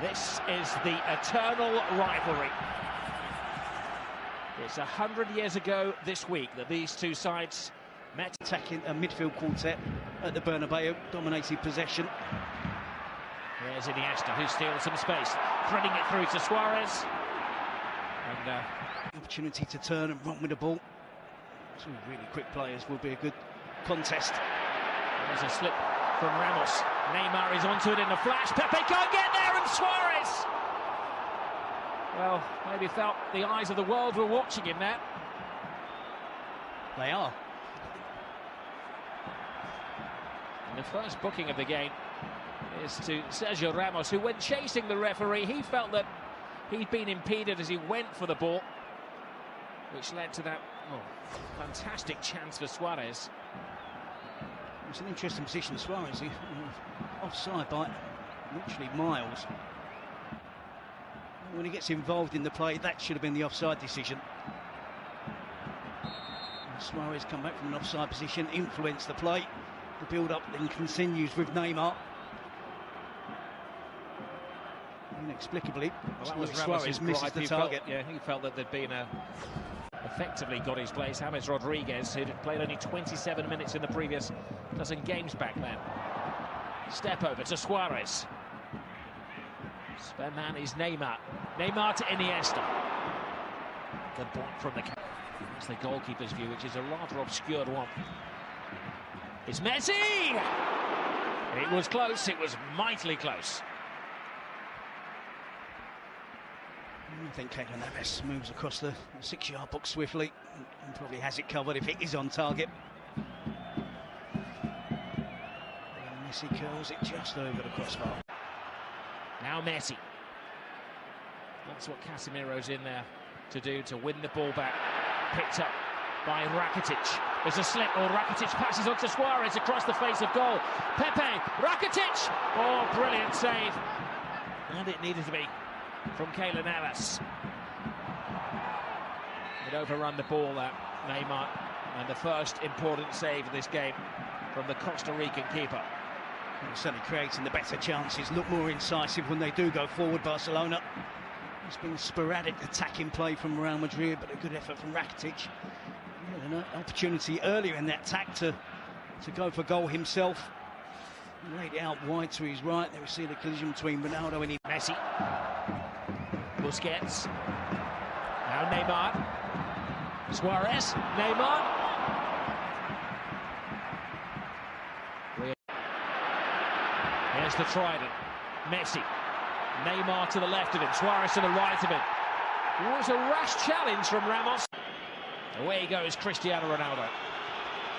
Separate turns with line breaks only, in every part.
This is the eternal rivalry. It's 100 years ago this week that these two sides met.
Attacking a midfield quartet at the Bernabeu, dominating possession.
There's Iniesta, who steals some space, threading it through to Suarez. And
opportunity to turn and run with the ball. Two really quick players, will be a good contest.
There's a slip from Ramos. Neymar is onto it in a flash. Pepe can't get there, and Suarez! Well, maybe felt the eyes of the world were watching him there.
They are.
And the first booking of the game is to Sergio Ramos, who, when chasing the referee, he felt that he'd been impeded as he went for the ball, which led to that fantastic chance for Suarez.
It's an interesting position, Suarez. Offside by literally miles. When he gets involved in the play, that should have been the offside decision. And Suarez come back from an offside position, influence the play. The build-up then continues with Neymar. Inexplicably,
well, that was
Suarez misses the target.
He felt that there'd been effectively got his place. James Rodriguez, who'd played only 27 minutes in the previous dozen games back then. Step over to Suarez. Spare man is Neymar. Neymar to Iniesta. Good block from the... That's the goalkeeper's view, which is a rather obscured one. It's Messi! It was close, it was mightily close.
I think Keylor Navas moves across the 6-yard box swiftly and probably has it covered if it is on target. And Messi curls it just over the crossbar.
Now Messi. That's what Casemiro's in there to do, to win the ball back. Picked up by Rakitic. There's a slip, or Rakitic passes on to Suarez across the face of goal. Pepe, Rakitic! Oh, brilliant save. And it needed to be from Keylor Navas. He'd overrun the ball, that Neymar, and the first important save of this game from the Costa Rican keeper.
Certainly creating the better chances, look more incisive when they do go forward, Barcelona. It's been sporadic attacking play from Real Madrid, but a good effort from Rakitic. Yeah, an opportunity earlier in that attack to go for goal himself. He laid it out wide to his right. There we see the collision between Ronaldo and
Messi. Busquets. Now Neymar. Suarez. Neymar. Here's the trident. Messi. Neymar to the left of him. Suarez to the right of him. It was a rash challenge from Ramos. Away goes Cristiano Ronaldo.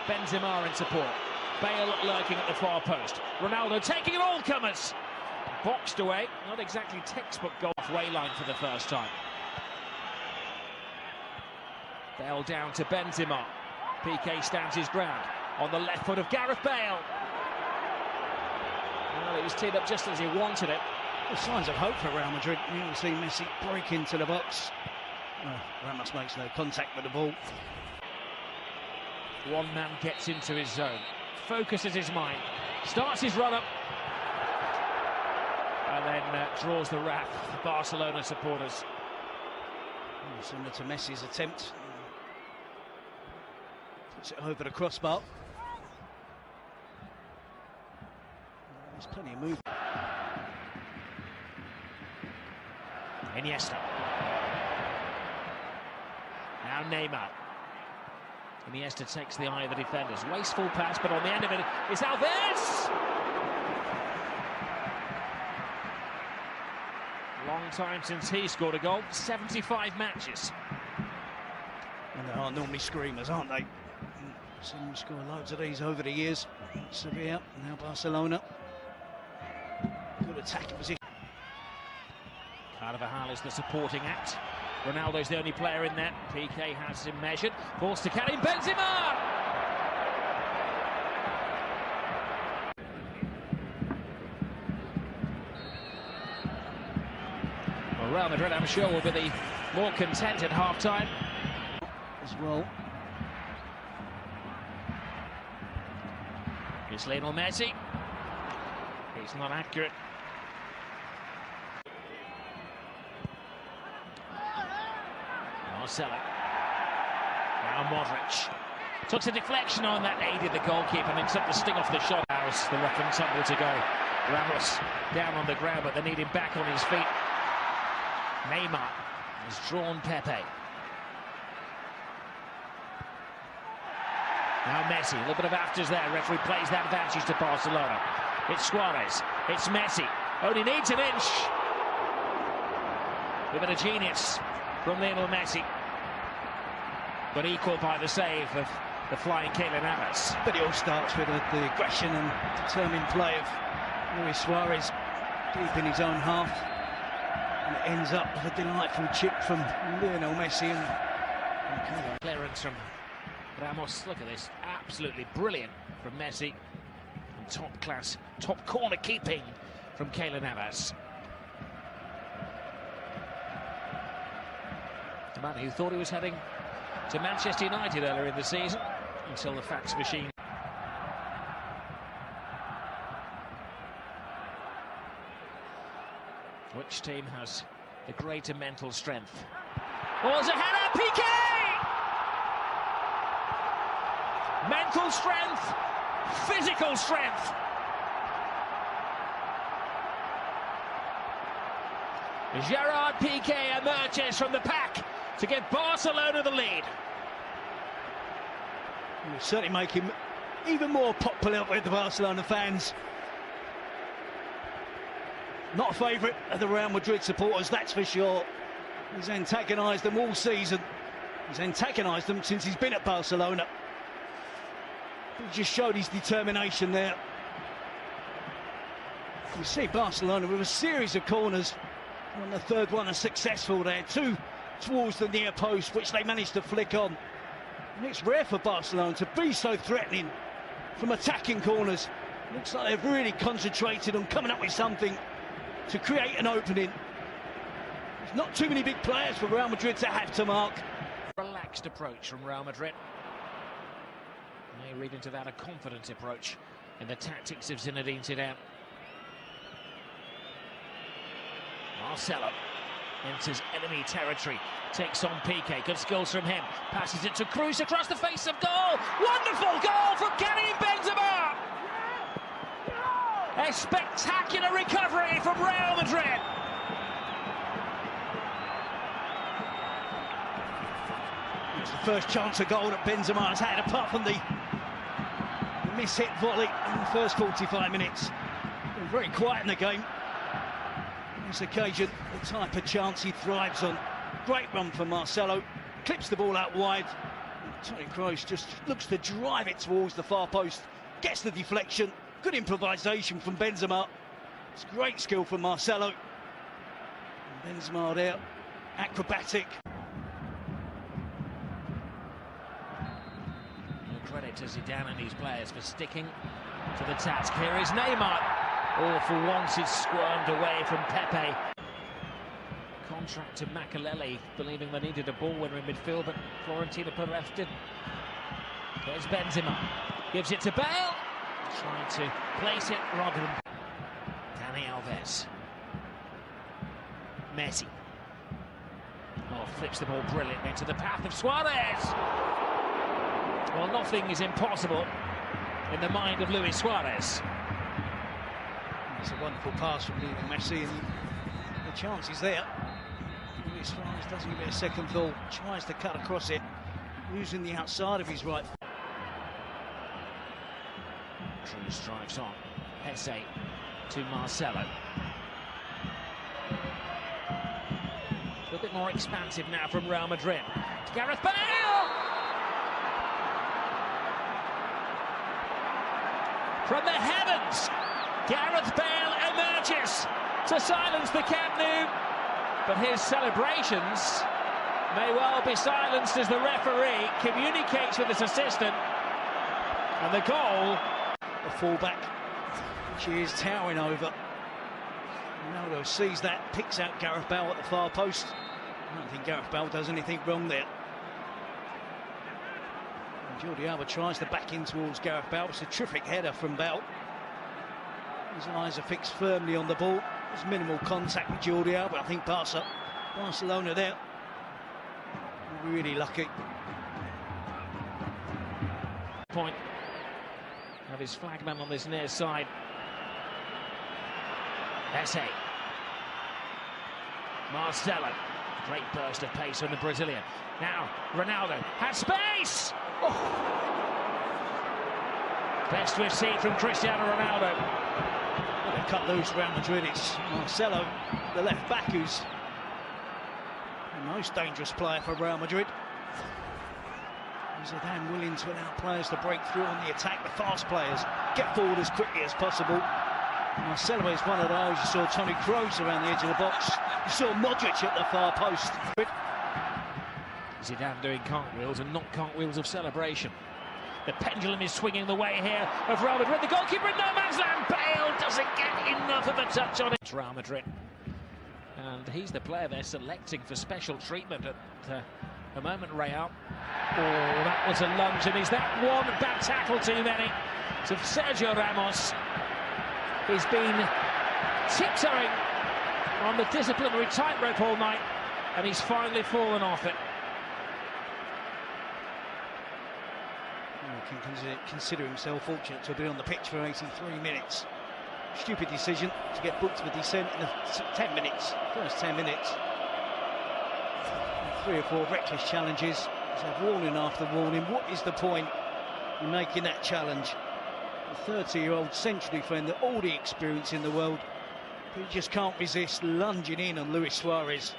Benzema in support. Bale lurking at the far post. Ronaldo taking it all comers. Boxed away. Not exactly textbook goal way line for the first time. Bale down to Benzema. PK stands his ground on the left foot of Gareth Bale. Well, it was teed up just as he wanted it.
Well, signs of hope for Real Madrid. You'll see Messi break into the box. Ramos makes no contact with the ball.
One man gets into his zone, focuses his mind, starts his run-up, and then draws the wrath of Barcelona supporters.
Similar to Messi's attempt. Puts it over the crossbar. There's plenty of movement.
Iniesta. Now Neymar. Iniesta takes the eye of the defenders. Wasteful pass, but on the end of it is Alves! Long time since he scored a goal. 75 matches.
And they are normally screamers, aren't they? Seen them score loads of these over the years. Sevilla, now Barcelona. Good attacking position.
Carvajal is the supporting act. Ronaldo's the only player in there. PK has him measured. Forced to carry Benzema! Well, Real Madrid, I'm sure, will be the more content at half-time.
As well.
Here's Lionel Messi. He's not accurate. Marcelo. Now Modric. Took a deflection on that, aided the goalkeeper and then took the sting off the shot. The rough and tumble to go. Ramos down on the ground, but they need him back on his feet. Neymar has drawn Pepe. Now Messi, a little bit of afters there. Referee plays that advantage to Barcelona. It's Suarez, it's Messi. Only needs an inch. A bit of genius from Lionel Messi. But equal by the save of the flying Keylor Navas.
But it all starts with the aggression and determined play of Luis Suarez deep in his own half. And it ends up with a delightful chip from Lionel Messi. And
clearance from Ramos. Look at this. Absolutely brilliant from Messi. And top class, top corner keeping from Keylor Navas. The man who thought he was heading to Manchester United earlier in the season, until the fax machine. Which team has the greater mental strength? Oh, there's a header, Piqué! Mental strength, physical strength. Gerard Piqué emerges from the pack to give Barcelona the lead.
It will certainly make him even more popular with the Barcelona fans. Not a favourite of the Real Madrid supporters, that's for sure. He's antagonised them all season. He's antagonised them since he's been at Barcelona. He just showed his determination there. You see Barcelona with a series of corners. On the third one, are successful there. Two towards the near post, which they managed to flick on. And it's rare for Barcelona to be so threatening from attacking corners. Looks like they've really concentrated on coming up with something to create an opening. There's not too many big players for Real Madrid to have to mark.
Relaxed approach from Real Madrid. May read into that a confident approach in the tactics of Zinedine Zidane. Marcelo enters enemy territory, takes on Piqué, good skills from him, passes it to Cruz across the face of goal. Wonderful goal from Karim Benzema! A spectacular recovery from Real Madrid.
It's the first chance of goal that Benzema has had, apart from the miss-hit volley in the first 45 minutes. Been very quiet in the game. On this occasion, the type of chance he thrives on. Great run from Marcelo, clips the ball out wide. Toni Kroos just looks to drive it towards the far post, gets the deflection. Good improvisation from Benzema. It's great skill from Marcelo. And Benzema there, acrobatic.
Credit to Zidane and his players for sticking to the task. Here is Neymar. Oh, for once it's squirmed away from Pepe. Contract to Makalele, believing they needed a ball winner in midfield, but Florentino Perez did. There's Benzema. Gives it to Bale. Trying to place it rather than Dani Alves. Messi. Oh, flips the ball brilliantly into the path of Suarez. Well, nothing is impossible in the mind of Luis Suarez.
It's a wonderful pass from Lionel Messi, and the chance is there. Luis Suarez doesn't give it a second thought, tries to cut across it, using the outside of his right.
Cruz strikes on. Hesse to Marcelo. A bit more expansive now from Real Madrid. To Gareth Bale! From the heavens, Gareth Bale emerges to silence the Camp Nou. But his celebrations may well be silenced as the referee communicates with his assistant. And the goal...
A fullback, she is towering over. Ronaldo sees that, picks out Gareth Bale at the far post. I don't think Gareth Bale does anything wrong there. Jordi Alba tries to back in towards Gareth Bale. It's a terrific header from Bale. His eyes are fixed firmly on the ball. There's minimal contact with Jordi Alba. I think Barcelona there Really lucky.
Point of his flagman on this near side. Esse. Marcelo. Great burst of pace from the Brazilian. Now, Ronaldo has space! Oh. Best we've seen from Cristiano Ronaldo.
Well, they've cut loose Real Madrid. It's Marcelo, the left back, who's the most dangerous player for Real Madrid. Zidane willing to allow players to break through on the attack, the fast players get forward as quickly as possible. Marcelo is one of those. You saw Toni Kroos around the edge of the box. You saw Modric at the far post.
Zidane doing cartwheels and not cartwheels of celebration. The pendulum is swinging the way here of Real Madrid. The goalkeeper in no man's land. Bale doesn't get enough of a touch on it. It's Real Madrid. And he's the player they're selecting for special treatment at the moment, Real. Oh, that was a lunge, and is that one bad tackle too many? So Sergio Ramos, he's been tiptoeing on the disciplinary tightrope all night, and he's finally fallen off it.
He can consider himself fortunate to be on the pitch for 83 minutes. Stupid decision to get booked for dissent in the 10 minutes, first 10 minutes. 3 or 4 reckless challenges. So warning after warning. What is the point in making that challenge? The 30-year-old central defender, all the experience in the world, but he just can't resist lunging in on Luis Suarez.